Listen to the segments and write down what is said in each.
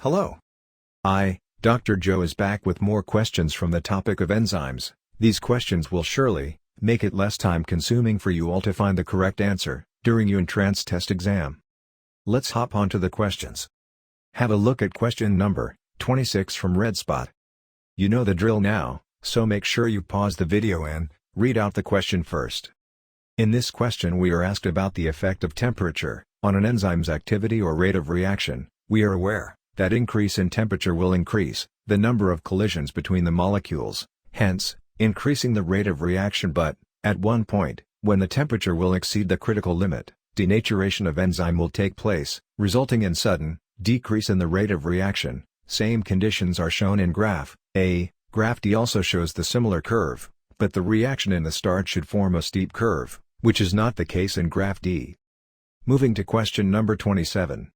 Hello. Dr. Joe is back with more questions from the topic of enzymes. These questions will surely make it less time-consuming for you all to find the correct answer during your entrance test exam. Let's hop on to the questions. Have a look at question number 26 from Redspot. You know the drill now, so make sure you pause the video and read out the question first. In this question we are asked about the effect of temperature on an enzyme's activity or rate of reaction. We are aware that increase in temperature will increase the number of collisions between the molecules, hence, increasing the rate of reaction, but, at one point, when the temperature will exceed the critical limit, denaturation of enzyme will take place, resulting in sudden decrease in the rate of reaction. Same conditions are shown in graph A. Graph D also shows the similar curve, but the reaction in the start should form a steep curve, which is not the case in graph D. Moving to question number 27.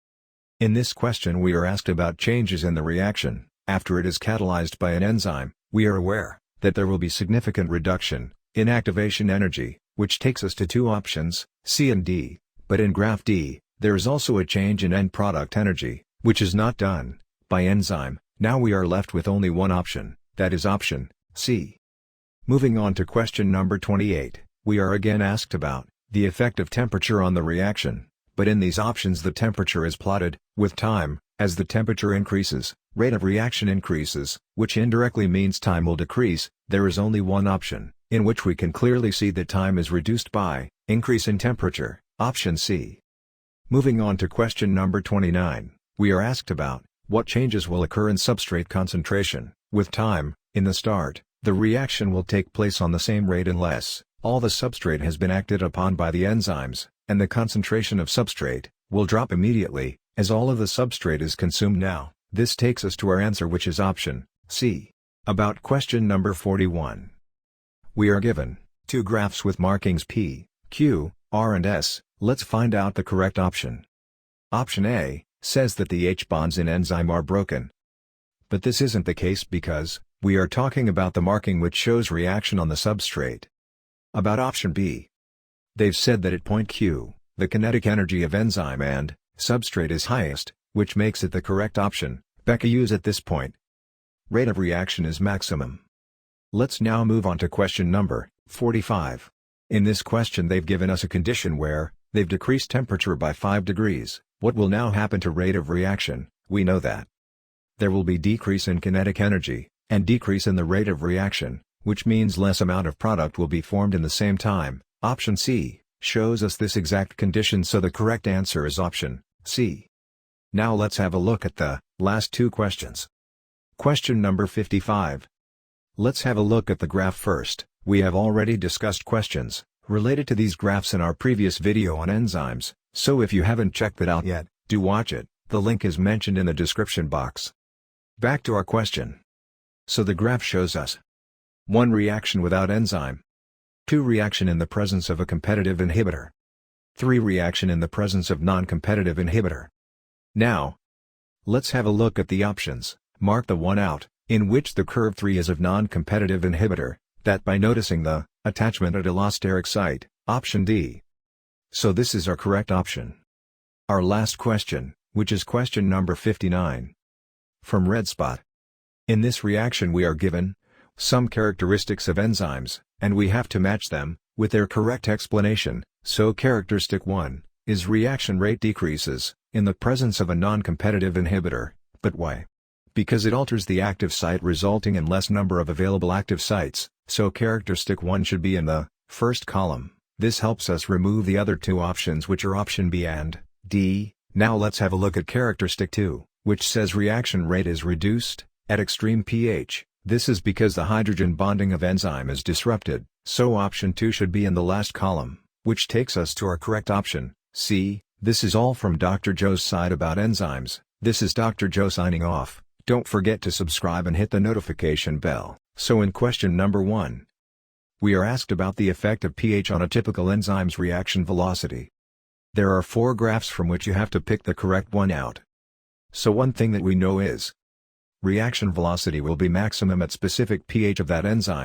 In this question we are asked about changes in the reaction after it is catalyzed by an enzyme. We are aware that there will be significant reduction in activation energy, which takes us to two options, C and D, but in graph D, there is also a change in end product energy, which is not done by enzyme. Now we are left with only one option, that is option C. Moving on to question number 28, we are again asked about the effect of temperature on the reaction, but in these options the temperature is plotted with time. As the temperature increases, rate of reaction increases, which indirectly means time will decrease. There is only one option in which we can clearly see that time is reduced by increase in temperature, option C. Moving on to question number 29, we are asked about what changes will occur in substrate concentration with time. In the start, the reaction will take place on the same rate unless all the substrate has been acted upon by the enzymes, and the concentration of substrate will drop immediately as all of the substrate is consumed. Now, this takes us to our answer, which is option C. About question number 41. We are given two graphs with markings P, Q, R and S. Let's find out the correct option. Option A says that the H bonds in enzyme are broken. But this isn't the case because we are talking about the marking which shows reaction on the substrate. About option B. They've said that at point Q, the kinetic energy of enzyme and substrate is highest, which makes it the correct option. BCUs at this point. Rate of reaction is maximum. Let's now move on to question number 45. In this question they've given us a condition where they've decreased temperature by 5 degrees. What will now happen to rate of reaction? We know that there will be decrease in kinetic energy and decrease in the rate of reaction, which means less amount of product will be formed in the same time. Option C shows us this exact condition, so the correct answer is option C. Now let's have a look at the last two questions. Question number 55. Let's have a look at the graph first. We have already discussed questions related to these graphs in our previous video on enzymes, so if you haven't checked that out yet, do watch it. The link is mentioned in the description box. Back to our question. So the graph shows us 1 reaction without enzyme, 2 reaction in the presence of a competitive inhibitor, 3 reaction in the presence of non-competitive inhibitor. Now, let's have a look at the options. Mark the one out in which the curve 3 is of non-competitive inhibitor, that by noticing the attachment at allosteric site, option D. So this is our correct option. Our last question, which is question number 59. From Redspot. In this reaction we are given some characteristics of enzymes, and we have to match them with their correct explanation. So characteristic 1 is reaction rate decreases in the presence of a non-competitive inhibitor, but why? Because it alters the active site, resulting in less number of available active sites, so characteristic 1 should be in the first column. This helps us remove the other two options, which are option B and D. Now let's have a look at characteristic 2, which says reaction rate is reduced at extreme pH. This is because the hydrogen bonding of enzyme is disrupted, so option 2 should be in the last column, which takes us to our correct option, C. This is all from Dr. Joe's side about enzymes. This is Dr. Joe signing off. Don't forget to subscribe and hit the notification bell. So in question number 1, we are asked about the effect of pH on a typical enzyme's reaction velocity. There are 4 graphs from which you have to pick the correct one out. So one thing that we know is reaction velocity will be maximum at specific pH of that enzyme.